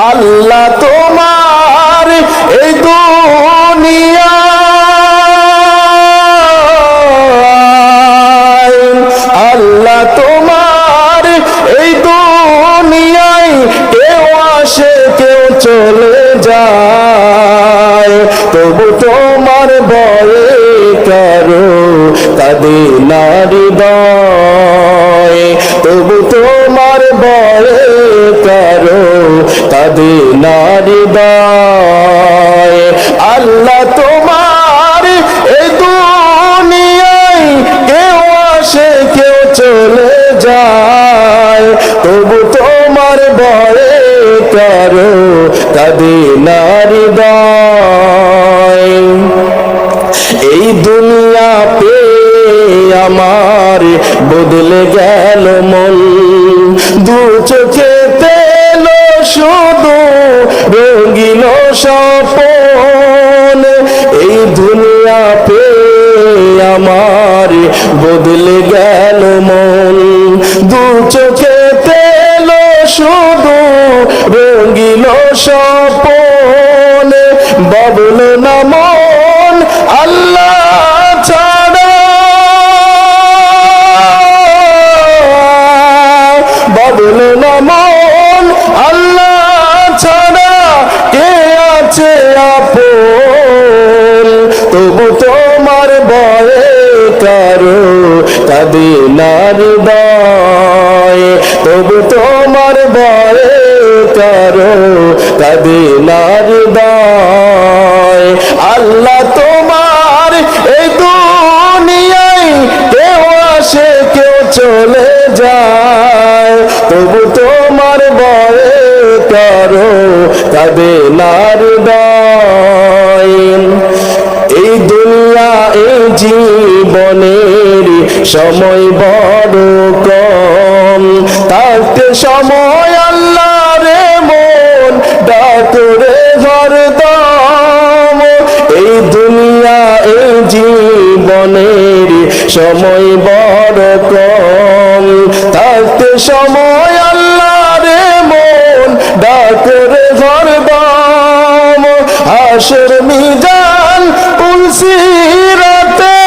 আল্লাহ তোমার এই দুনিয়া আল্লাহ তোমার এই দুনিয়ায় কেউ আসে কেউ চলে যায় তবু তোমার ভয়ে কারো কাঁদে না হৃদয় তবু তোমার ভয়ে কারো কাঁদে না হৃদয় আল্লাহ তোমার এই দুনিয়ায় কেউ আসে কেউ চলে যায় তবু তোমার ভয়ে কারো কাঁদে না হৃদয় এই দুনিয়া পে আমার বদলে গেল মন দু চোখে তেল শুধু রঙিন স্বপন এই দুনিয়া পে আমার বদলে গেল মন দু চোখে তেল শুধু রঙিন স্বপন বাবুল না মন আল্লাহ ছাড়া বাবুল না মন আল্লাহ ছাড়া কে আছে আপন তবু তোমার ভয়ে কারো কাঁদে না হৃদয় তবু তোমার ভয়ে কারো কাঁদে না হৃদয় আল্লাহ তোমার এই দুনিয়ায় কেউ আসে কেউ চলে যায় তবু তোমার ভয়ে কারো কাঁদে না হৃদয় এই দুনিয়া এই জীবনের সময় বড় কম থাকতে সময় আল্লাহ রে মন ডাকরে হরদম এই দুনিয়া এই জীবনের সময় বড় কম থাকতে সময় আল্লাহ রে মন ডাকরে হরদম হাসর মিজান পুলসিরাতে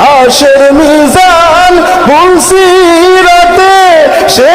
হাসর মিজান পুলসিরাতে সে